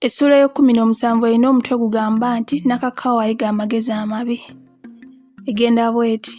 Essula y'okumi'nomusanvu erina omutwe gugamba nti Nakakaawa ayiga amagezi amabi. Egenda bweti.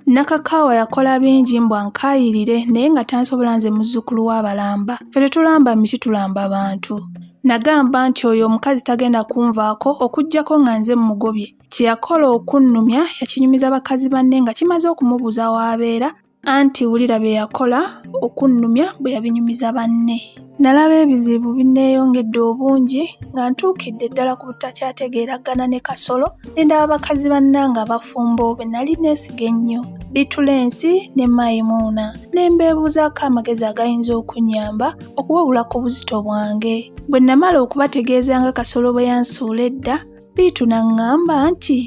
Nakakaawa yakola bingi mbwa nkaayirire naye nga tansobola nze muzzukulu w'abalamba. Ffe tetulamba miti tulamba bantu. Nagamba nti oyo omukazi tagenda kunvaako okuggyako nga nze mmugobye. Kye yakola okunnumya yakinyumiza bakazi banne nga kimaze okumubuuza w'abeera anti wulira bye yakola okunnumya bwe yabinyumiza banne. Nalaba ebizibu binneeyongedde obungi nga ntuukidde ddala ku butakyategeeragana ne Kasolo ne ndaba bakazi bannanga bafumbo be nali neesiga ennyo Bitulensi ne Mayimuuna ne mbeebuuzaako amagezi agayinza okunnyamba okuwabulako obuzito bwange. Bwe namala okubategeeza nga Kasolo bwe yansuula edda, Bitu n'aŋŋamba nti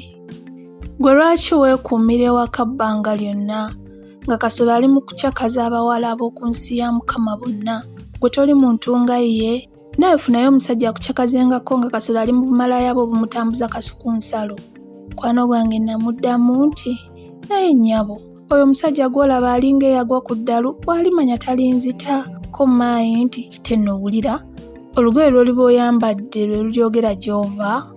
gwe lwaki weekuumira ewaka bbanga lyonna nga Kasolo ali mu kucakaza abawala ab'oku nsi ya Mukama bonna. Gwe toli muntu nga ye, nawe funayo omusajja akucakazengako nga Kasolo ali mu bumalaya bwo bumutambuza kasu ku nsalo. Mukwano gwange namuddamu nti naye nnyabo, oyo omusajja gw'olaba alinga eyagwa ku ddalu bw'alimanya talinzita ko maayi nti ate nowulira olugoye lw'oliba oyambadde lwe lulyogera gy'ova.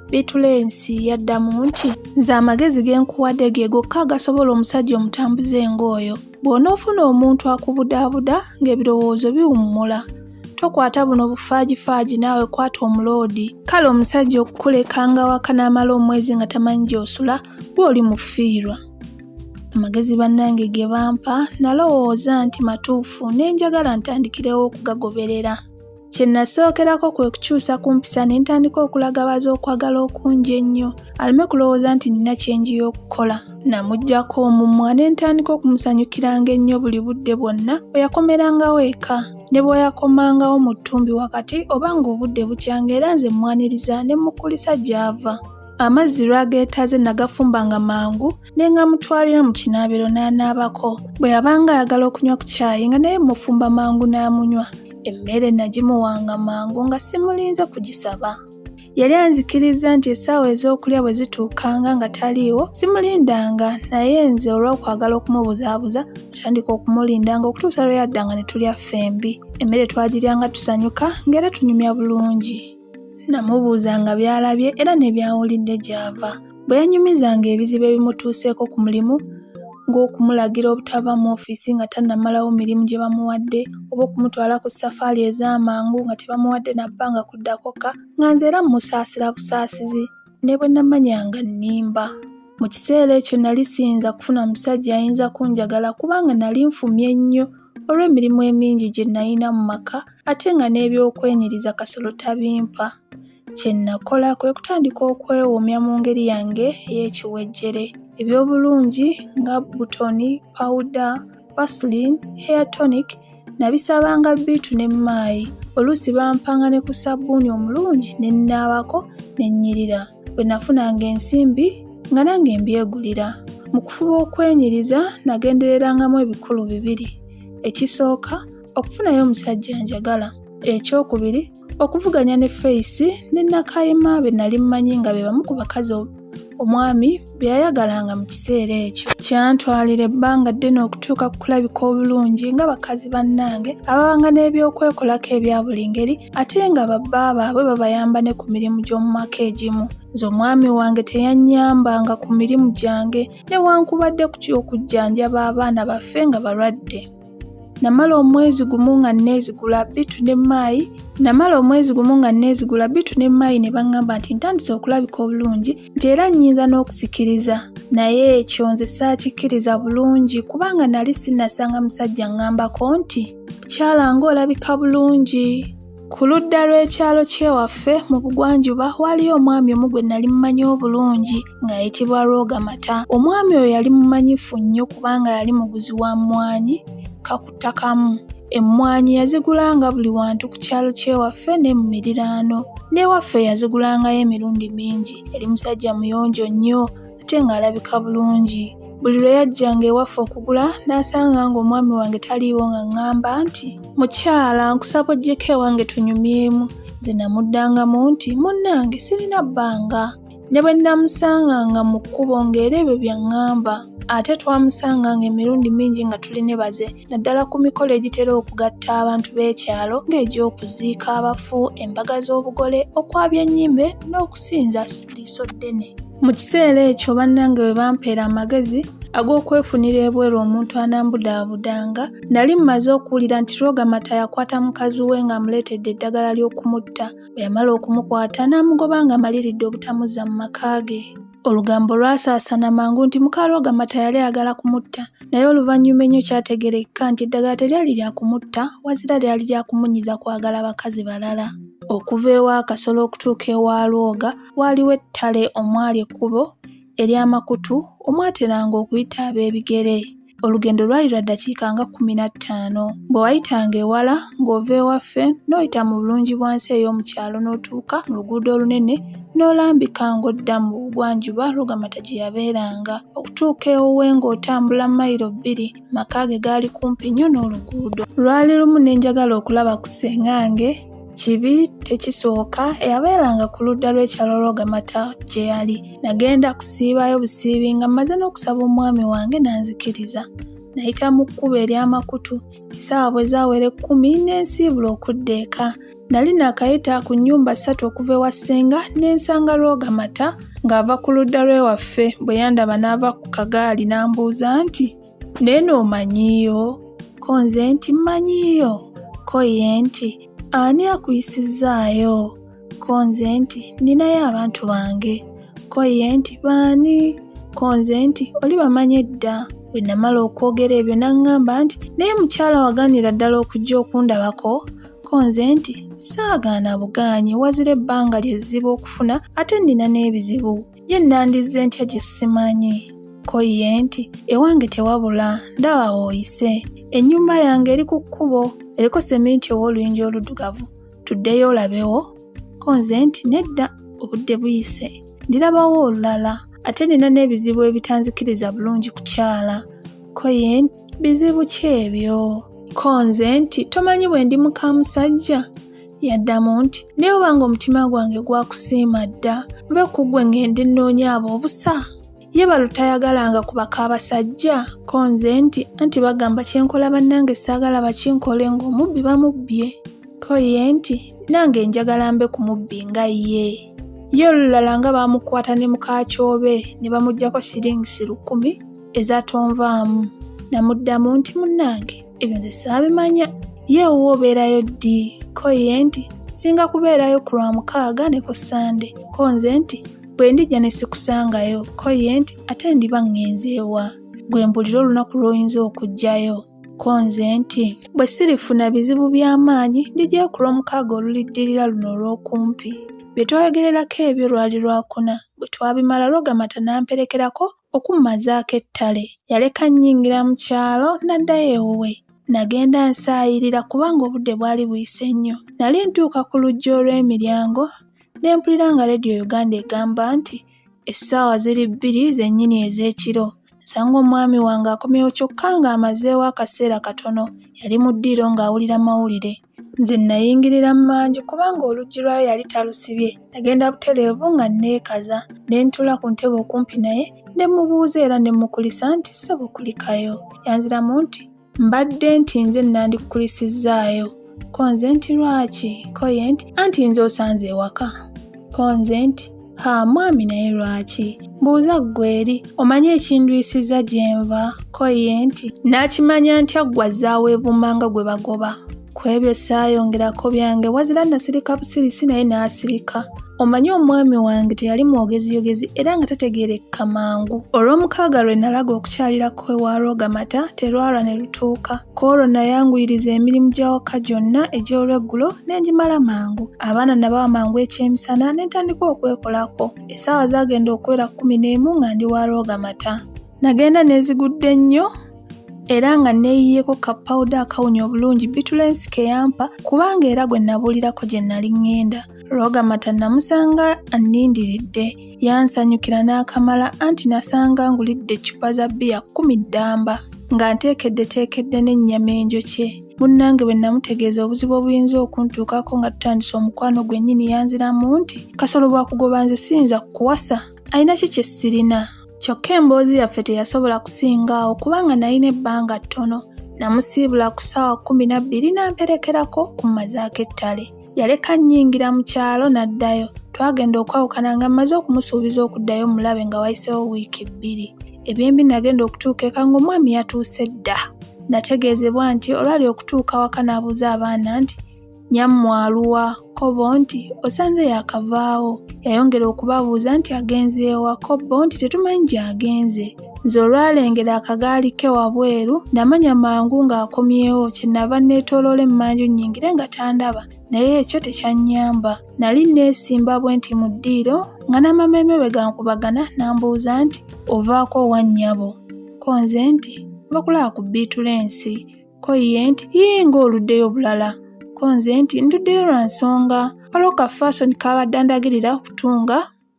Bitulensi yaddamu nti nze amagezi ge nkuwadde ge gokka agasobola omusajja omutambuza eng'oyo. Bw'onoofuna omuntu akubudaabuda ng'ebirowoozo biwummula, tokwata buno bufaagifaagi naawe kwata omuloodi. Kale omusajja okukuleka nga waka n'amala omwezi nga tamanyi gy'osula gw'oli mufiirwa. Amagezi bannange ge bampa nalowooza nti matuufu ne njagala ntandikirewo okugagoberera. Kye nasookerako kwe kukyusa ku mpisa ne ntandika okulaga baze okwagala okungi ennyo aleme kulowooza nti nina kyenji y'okukola. Namuggyako omumwa ne ntandika okumusanyukiranga ennyo buli budde bwonna bwe yakomerangawo eka ne bwe yakomangawo mu ttumbi wakati oba ng'obudde bukyanga era nze mmwaniriza ne mmukulisa gy'ava. Amazzi lwageetaze nagafumbanga mangu ne ngamutwalira mu kinaabiro n'anaabako. Bwe yabanga ayagala okunywa ku caayi nga naye mufumba mangu n'amunywa. Emmere nagimuwanga mangu nga simulinze kugisaba. Yali anzikiriza nti essaawa ez'okulya bwe zituukanga nga taliiwo simulindanga naye nze olw'okwagala okumubuzaabuza natandika okumulindanga okutuusa lwe yaddanga ne tulya ffembi. Emmere twagiryanga tusanyuka ng'era tunyumya bulungi. Namubuuzanga by'alabye era ne byawulidde gy'ava. Bwe yanyumizanga ebizibu ebimutuuseeko ku mulimu ng'okumulagira obutava mu ofiisi nga tannamalawo mirimu gye bamuwadde oba okumutwala ku safaali ez'amangu nga tebamuwadde na bbanga kuddakoka nga nze era mmusaasira busaasizi ne bwe namanyanga nnimba. Mu kiseera ekyo nali siyinza kufuna musajja ayinza kunjagala kubanga nali nfumye nnyo olw'emirimu emingi gye nalina mu maka ate nga n'ebyokwenyiriza Kasolo tabimpa. Kye nakola kwe kutandika okwewoomya mu ngeri yange ey'ekiwejjere. Ebyobulungi nga butoni, powder, vaseline, hair tonic nabisabanga Bitu ne Maayi. Oluusi bampanga ne ku sabbuuni omulungi ne nnaabako ne nnyirira. Bwe nafunanga ensimbi nga nange mbyegulira. Mu kufuba okwenyiriza nagendererangamu ebikulu bibiri. Ekisooka okufunayo omusajja njagala. Ekyokubiri okuvuganya ne Face ne Nakayima be nali mmanyi nga be bamu ku bakazi omwami bye yayagalanga mu kiseera ekyo. Kyantwalira ebbanga ddene okutuuka ku kulabika obulungi nga bakazi bannange ababanga n'ebyokwekolako ebya buli ngeri ate nga babba baabwe babayamba ne ku mirimu gy'omu maka egimu. Nze omwami wange teyannyambanga ku mirimu gyange newankubadde ku ky'okujjanjaba abaana baffe nga balwadde. Namala omwezi gumu nga nneezigula Bitu ne Maayi ne baŋŋamba nti ntandise okulabika obulungi nti era nnyinza n'okusikiriza. Naye ekyo nze saakikkiriza bulungi kubanga nali sinnasanga musajja ŋŋambako nti mukyala ng'olabika bulungi. Ku ludda lw'ekyalo ky'ewaffe mu bugwanjuba waaliyo omwami omu gwe nali mmanyi obulungi ng'ayitibwa Rwogamata. Omwami oyo yali mumanyifu nnyo kubanga yali muguzi wa mmwanyi kakutakamu. Emmwanyi yazigulanga buli wantu ku kyalo ky'ewaffe ne mu miriraano. N'ewaffe yazigulangayo emirundi mingi. Yali musajja muyonjo nnyo ate ng'alabika bulungi. Buli lwe yajjanga ewaffe okugula n'asanga ng'omwami wange taliiwo nga ŋŋamba nti mukyala nkusaba oggyeko ewange tunyumyemu. Nze namuddangamu nti munnange sirina bbanga. Ne bwe namusanganga mu kkubo ng'era ebyo bye ŋŋamba ate twamusanga ng'emirundi mingi nga tuli ne baze naddala ku mikolo egitera okugatta abantu b'ekyalo ng'egy'okuziika abafu, embaga z'obugole, okwabya ennyimbe n'okusinza liiso ddene. Mu kiseera ekyo bannange bwe bampeera amagezi ag'okwefunira ebweru omuntu anambudaabudanga, nali mmaze okuwulira nti Rogamata yakwata mukazi we ng'amuleetedde eddagala ly'okumutta. Bwe yamala okumukwata n'amugoba ng'amaliridde obutamuzza mu maka ge. Olugambo lwasaasana mangu nti muka Rogamata yali ayagala kumutta, naye oluvannyuma ennyo kyategerekeka nti eddagala teryali lya kumutta wazira lyali lya kumunyiza kwagala bakazi balala. Okuva ewa Kasolo okutuuka ewa Lwoga waaliwo ettale omwali ekkubo ery'amakutu omwateranga okuyita ab'ebigere. Olugendo lwali lwa ddakiika nga 15. Bwe wayitanga ewala ng'ova ewaffe n'oyita mu bulungi bwansi ey'omukyalo n'otuuka mu luguudo olunene n'olambika ng'odda mu bugwanjuba Rogamata gye yabeeranga. Okutuuka ewuwe ng'otambula mayiro 2, maka ge gaali kumpi nnyo n'oluguudo. Lwali lumu ne njagala okulaba ku ssengange Kibi tekisooka eyabeeranga ku ludda lw'ekyalo Rogamata gye yali. Nagenda kusiibayo busiibi nga mmaze n'okusaba omwami wange n'anzikiriza. Nayita mu kkubo ery'amakutu, essaawa bwe zaawera 10 n'ensiibula okudda eka. Nali naakayita ku nnyumba 3 okuva ewa ssenga ne nsanga Rogamata ng'ava ku ludda lw'ewaffe. Bwe yandaba n'ava ku kagaali n'ambuuza nti, "Neno omanyiiyo?" Ko nze nti, "Mmanyiiyo." Ko ye nti, "Ani akuyisizaayo?" Ko nze nti, "Ninayo abantu bange." Ko ye nti, "Baani?" Ko nze nti, "Oli bamanye dda." Bwe namala okwogera ebyo n'aŋŋamba nti, "Naye mukyala wagaanira ddala okujja okundabako?" Ko nze nti, "Saagaana bugaanyi wazira ebbanga ly'ezzibu okufuna ate nnina n'ebizibu. Ye nandizze ntya gye simanyi?" Ko ye nti, "Ewange tewabula, ndaba oyise. Ennyumba yange eri ku kkubo, eriko seminti ow'oluyinja oluddugavu. Tuddeyo olabewo." Ko nze nti, "Nedda, obudde buyise. Ndirabawo olulala. Ate nina n'ebizibu ebitanzikiriza bulungi kukyala." Ko ye nti, "Bizibu ki ebyo?" Ko nze nti, "Tomanyi bwe ndi muka musajja?" Yaddamu nti, "Naye obanga omutima gwange gwakusiima dda, nve ku ggwe ngende nnoonya ab'obusa. Ye balutayagalanga ku baka abasajja." Ko nze nti, "Anti bagamba kyenkola bannange saagala bakinkole ng'omubbi bamubbye." Ko ye nti, "Nange njagala mbe ku mubbi nga ye." Ye olulala nga baamukwata ne mukakyobe ne bamuggyako siringisi 10 ezatonvaamu. Namuddamu nti, "Munnange, ebyo nze saabimanya. Ye owuwo obeerayo ddi?" Ko ye nti, "Singa kubeerayo ku Lwamukaaga ne ku Ssande." Ko nze nti, "Bwe ndijja ne sikusangayo." Ko ye nti, "Ate ndiba ŋŋenze ewa? Gwe mbulira olunaku lw'oyinza okujjayo." Ko nze nti, "Bwe sirifuna bizibu by'amaanyi ndijjayo ku Lwomukaaga oluliddirira luno olw'okumpi." Bye twayogererako ebyo lwali Lwakuna. Bwe twabimala Rogamata n'amperekerako okummazaako ettale. Yaleka nnyingira mu kyalo n'addayo ewuwe. Nagenda nsaayirira kubanga obudde bwali buyise nnyo. Nali ntuuka ku luggi olw'emiryango ne mpulira nga Radio Uganda egamba nti essaawa ziri 2 zennyini ez'ekiro. Nsanga omwami wange akomyewo kyokka ng'amazeewo akaseera katono. Yali mu ddiiro ng'awulira mawulire. Nze nayingirira mu manju kubanga oluggi lwayo yali talusibye. Nagenda butereevu nga nneekaza. Ne ntuula ku ntebe okumpi naye ne mubuuza era ne mukulisa nti, "Ssebo kulikayo?" Yanziramu nti, "Mbadde nti nze nandikukulisizaayo." Ko nze nti, "Lwaki?" Ko ye nti, "Anti nze osanze ewaka." Ko nze nti, "Ha mwami, naye lwaki? Mbuuza ggwe eri, omanyi ekindwisizza gye nva?" Ko ye nti, "Naakimanya ntya ggwe azzaawo evumba nga gwe bagoba?" Ku ebyo saayongerako byange wazira nasirika busirisi naye n'asirika. Omanyi omwami wange teyali mwogeziyogezi era nga tategeerekeka mangu. Olw'omukaaga lwe nalaga okukyalirako ewa Rogamata terwalwa ne lutuuka. Kwolwo nayanguyiriza emirimu gy'awaka gyonna egy'olweggulo ne ngimala mangu. Abaana nabawa mangu ekyemisana ne ntandika okwekolako. Essaawa zaagenda okuwera 11 nga ndi wa Rogamata. Nagenda neezigudde nnyo era nga neeyiyeeko ka pawuda akawunya obulungi Bitulensi ke yampa kubanga era gwe nabuulirako gye nali ŋŋenda. Rogamata namusanga annindiridde. Yansanyukira n'akamala anti nasanga ngulidde eccupa za bbiya 10 ddamba nga nteekedde n'ennyama enjokye. Munnange bwe namutegeeza obuzibu obuyinza okuntuukako nga tutandise omukwano gwennyini yanziramu nti, "Kasolo bwakugoba nze siyinza kukuwasa. Ayina ki kye sirina?" Kyokka emboozi yaffe teyasobola kusinga kubanga nalina ebbanga ttono. Namusiibula ku ssaawa 12 n'amperekerako ku mazaako ettale. Yaleka nnyingira mu kyalo n'addayo. Twagenda okwawukana nga mmaze okumusuubiza okuddayo mulabe nga wayiseewo wiiki 2. Ebyembi nagenda okutuuka eka ng'omwami yatuuse dda. Nategeezebwa nti olwali okutuuka waka n'abuuza abaana nti nnyammwe aluwa? Kkobo nti osanze yakavaawo. Yayongera okubabuuza nti agenze wa? Kkobo nti tetumanyi gy'agenze. Nze olwalengera akagaali ke wabweru namanya mangu ng'akomyewo kyenava neetooloola emmanju nnyingire nga tandaba, naye ekyo tekyannyamba. Nali neesimba bwe nti mu ddiiro nga n'amameeme bwe gankubagana n'ambuuza nti ovaako wa nnyabo? Ko nze nti bakulaba ku biitulensi. Ko ye nti ng'oluddeyo bulala. Ko nze nti nduddeyo lwa nsonga waliwo ka fashion kabadde andagirira okutunga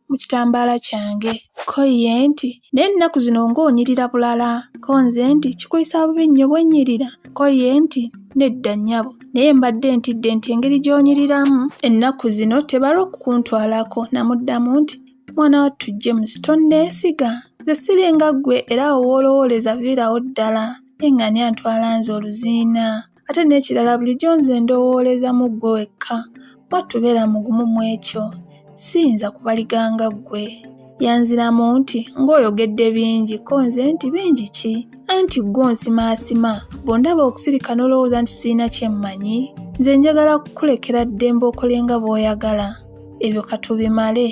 mu kitambaala kyange. Ko ye nti naye ennaku zino ng'onyirira bulala. Ko nze nti kikuyisa bubi nnyo bwe nnyirira. Ko ye nti nedda nnyabo, naye mbadde ntidde nti engeri gy'onyiriramu ennaku zino tebala okukuntwalako. Namuddamu nti mwana wattu James tonneesiga, nze siringa ggwe era woolowooleza viirawo ddala. Naye nga ani antwala nze oluziina? Ate n'ekirala bulijjo nze ndowooleza mu ggwe wekka. Mwattu beera mugumu mu ekyo. Siyinza kubaliganga ggwe. Yanziramu nti ng'oyogedde bingi. Ko nze nti bingi ki? Anti ggwe onsimaasima. Bw'ondaba okusirika n'olowooza nti sirina kye mmanyi. Nze njagala kukulekera ddembe okolenga bw'oyagala. Ebyo katubimale.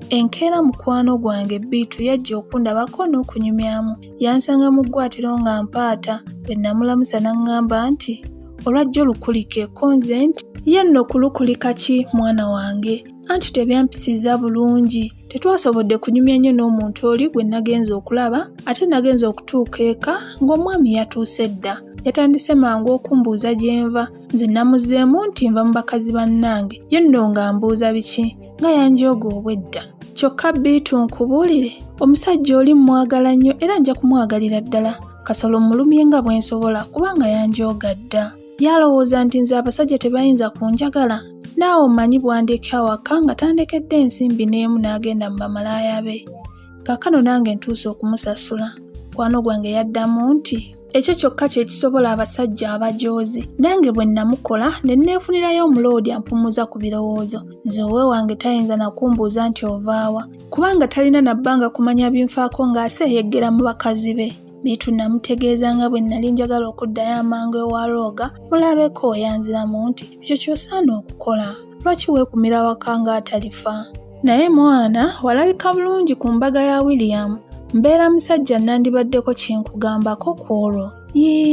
Enkeera mukwano gwange Bittu yajja okundabako n'okunyumyamu. Yansanga mu ggwaatiro nga mpaata. Bwe namulamusa n'aŋŋamba nti olwajja olukulike. Ko nze nti ye nno kulukulika ki mwana wange? Anti tebyampisiza bulungi. Tetwasobodde kunyumya nnyo n'omuntu oli gwe nagenze okulaba, ate nagenze okutuuka eka ng'omwami yatuuse dda. Yatandise mangu okumbuuza gye nva. Nze namuzzeemu nti nva mu bakazi bannange. Ye nno nga mbuuza biki? Nga yanjooga obwedda. Kyokka Bittu nkubuulire, omusajja oli mwagala nnyo era nja kumwagalira ddala. Kasolo mulumye nga bwe nsobola kubanga yanjooga dda. Yalowooza nti nze abasajja tebayinza kunjagala. Naawe omanyi bwandeka awaka nga tandekedde ensimbi n'emu n'agenda mu bamalaaya be. Kaakano nange ntuuse okumusasula. Mukwano gwange yaddamu nti ekyo kyokka kye kisobola abasajja abajoozi. Nange bwe namukola ne neefunirayo omuloodi ampumuza ku birowoozo. Nze wange tayinza na kumbuuza nti ovaawa, kubanga talina na bbanga kumanya binfaako ng'aseeyeggera mu bakazi be. Bittu namutegeeza nga bwe nali njagala okuddayo amangu ewa Looga mulabeko. Yanziramu nti ekyo ky'osaana okukola. Lwaki weekumira waka ng'atalifa? Naye mwana walabika bulungi ku mbaga ya William. Mbeera musajja nandibaddeko kye nkugambako ku olwo.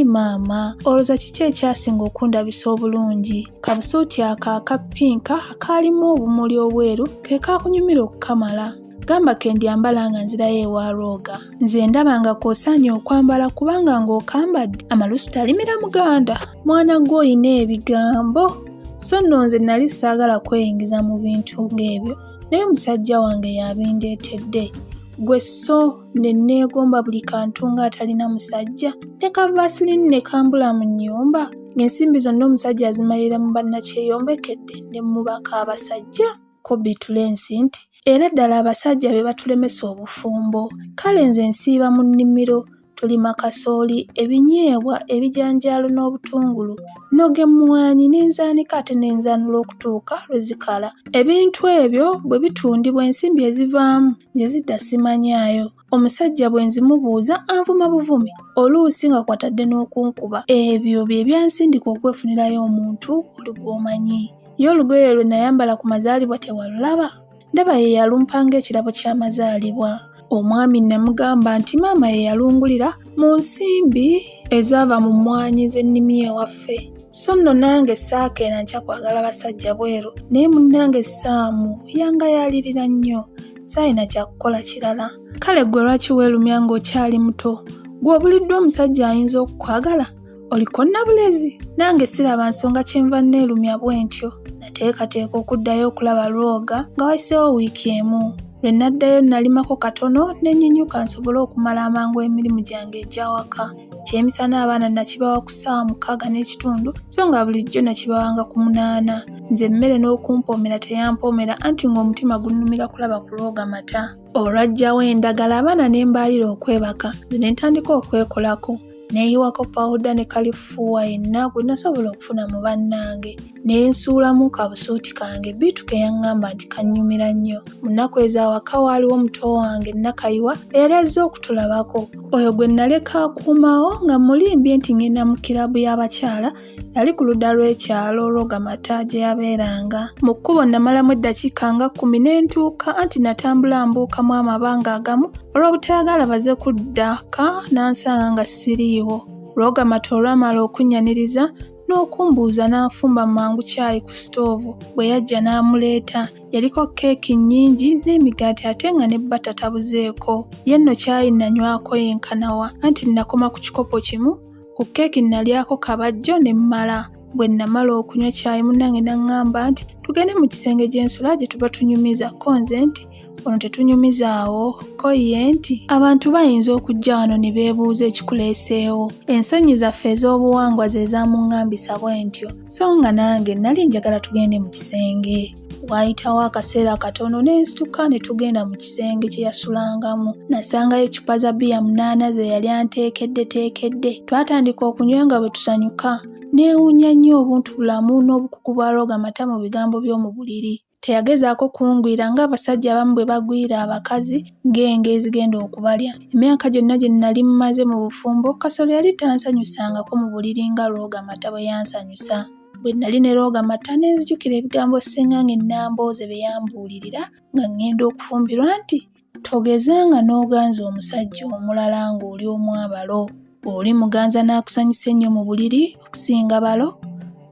Maama, olowooza kiki ekyasinga okundabisa obulungi? Kabusuuti aka pinka akaalimu obumuli obweru ke kaakunyumira okukamala. Gamba ke ndyambala nga nzirayo ewa Looga. Nze ndaba nga k'osaanye okwambala kubanga ng'okambadde amalusu talimira muganda. Mwana gw'oyina ebigambo. So nno nze nali saagala kweyingiza mu bintu ng'ebyo, naye musajja wange yabindeetedde. Gwe so ne neegomba buli kantu ng'atalina musajja. Ne ka vaseline ne kambula mu nnyumba. Ng'ensimbi zonna omusajja azimalira mu bannakyeyombekedde ne mubaka abasajja. Ko Bittulensi nti era ddala abasajja be batulemesa obufumbo. Kale nze nsiiba mu nnimiro. Tulima kasooli, ebinyeebwa, ebijanjaalo n'obutungulu. N'ogemwanyi n'enzaanika ate n'enzaanula okutuuka lwe zikala. Ebintu ebyo bwe bitundibwa ensimbi ezivaamu gye zidda simanyaayo. Omusajja bwe nzimubuuza anvuma buvumi, oluusi nga kwatadde n'okunkuba. Ebyo bye byansindika okwefunirayo omuntu oli gw'omanyi. Ye olugoye lwe nayambala ku mazaalibwa tewalulaba? Ndaba ye yalumpanga ekirabo ky'amazaalibwa. Omwami namugamba nti maama ye yalungulira mu nsimbi ezaava mu mmwanyi z'ennimi ewaffe. So nno nange saakeera nkya kwagala basajja bweru, naye munnange Saamu yanga yalirira nnyo. Saayina kya kukola kirala. Kale ggwe lwaki weerumya ng'okyali muto? Gwe obuliddwa omusajja ayinza okukwagala? Oliko nnabulezi? Nange siraba nsonga kyenva neerumya bwe ntyo. Nateekateeka okuddayo okulaba Looga nga wayiseewo wiiki emu. Lwe naddayo nalimako katono ne nnyinyuka nsobole okumala amangu emirimu gyange egy'awaka. Ekyemisana abaana nakibawa ku ssaawa 6:30 so nga bulijjo nakibawanga ku 8. Nze emmere n'okumpoomera teyampoomera anti ng'omutima gunnumira kulaba ku lwogamata. Olwajjawo endagala abaana ne mbaalira okwebaka, nze ne ntandika okwekolako. Neeyiwako pawuda ne kalifuuwa yenna gwe nasobola okufuna mu bannange. Ne nsuulamu kabusuuti kange Biitu ke yaŋŋamba nti kannyumira nnyo. Mu nnaku ez'awaka waaliwo muto wange Nakayiwa eyali azze okutulabako. Oyo gwe naleka akuumaawo nga mulimbye nti ngenda mu kirabu y'abakyala, yali ku ludda lw'ekyalo Lwogamata gye yabeeranga. Mu kkubo namalamu eddakiika nga 10 ne ntuuka anti natambula mbuukamu amabanga agamu olw'obutayagala baze kuddaka nansanga nga siriiwo. Lwogamata olwamala okunnyaniriza n'okumbuuza n'anfumba mangu caayi ku sitoovu. Bwe yajja n'amuleeta yaliko keeki nnyingi n'emigaati ate nga ne bbata tabuzeeko. Ye nno caayi nanywako yenkanawa anti nakoma ku kikopo kimu, ku keeki nalyako kabajjo ne mmala. Bwe namala okunywa caayi munnange n'aŋŋamba nti tugende mu kisenge gy'ensula gye tuba tunyumiza ko nze nti wano tetunyumizaawo ko ye nti abantu bayinza okujja wano ne beebuuza ekikuleeseewo. Ensonyi zaffe ez'obuwangwa ze zaamuŋŋambisa bwe ntyo so nga nange nali njagala tugende mu kisenge. Waayitawo akaseera katono ne nsituka ne tugenda mu kisenge kye yasulangamu. Nasangayo eccupa za bbiya 8 ze yali anteekeddeteekedde. Twatandika okunywa nga bwe tusanyuka. Neewuunya nnyo obuntubulamu n'obukuku bwa Lwogamata mu bigambo by'omu buliri. Teyagezaako kungwira ng'abasajja abamu bwe bagwira abakazi ng'enge ezigenda okubalya. Emyaka gyonna gye nali mmaze mu bufumbo Kasolo yali tansanyusangako mu buliri nga Lwogamata bwe yansanyusa. Bwe nali ne Lwogamata ne nzijukira ebigambo ssengange Nambooze bye yambuulirira nga ngenda okufumbirwa nti togezanga n'oganza omusajja omulala ng'oli omwabalo. Oli muganza n'akusanyusa ennyo mu buliri okusinga balo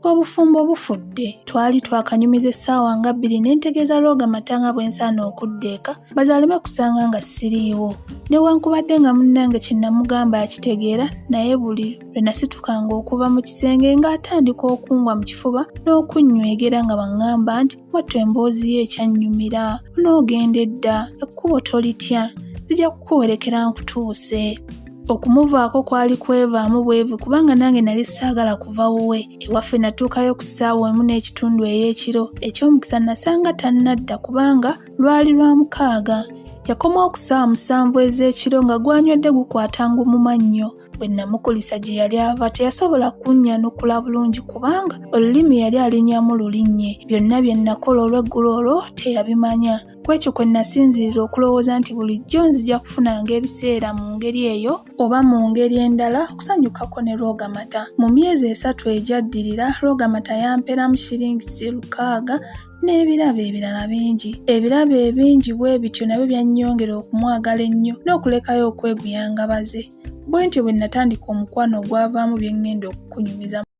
ng'obufumbo bufudde. Twali twakanyumiza essaawa nga 2 ne ntegeeza Lwogamata nga bwe nsaana okudda eka bazaaleme kusanga nga siriiwo. Newankubadde nga munnange kye namugamba yakitegeera naye buli lwe nasitukanga okuva mu kisenge ng'atandika okungwa mu kifuba n'okunnywegera nga baŋŋamba nti mwattu emboozi ye ekyannyumira, onoogenda edda, ekkubo tolitya, nzija kukuwerekera nkutuuse. Okumuvaako kwali kwevaamu bwevu kubanga nange nali saagala kuva wuwe. Ewaffe natuukayo ku ssaawa 1:30 ey'ekiro. Ekyomukisa nasanga tannadda kubanga lwali lwa 6. Yakomawo ku ssaawa 7 ez'ekiro nga gwanywedde gukwatanga mu mannyo. Bwe namukulisa gye yali ava teyasobola kunnyanukula bulungi kubanga olulimi yali alinnyamu lulinnye. Byonna bye nakola olw'eggulo olwo teyabimanya. Kwekyo kwe nasinzirira okulowooza nti bulijjo nzija kufunanga ebiseera mu ngeri eyo oba mu ngeri endala okusanyukako ne Lwogamata. Mu myezi 3 egyaddirira Lwogamata yamperamu shiringisi 600 n'ebirabo ebirala bingi. Ebirabo ebingi bwe bityo nabyo byannyongera okumwagala ennyo n'okulekayo okweguyanga baze. Bwe ntyo bwe natandika omukwano ogwavaamu bye ngenda okukunyumiza.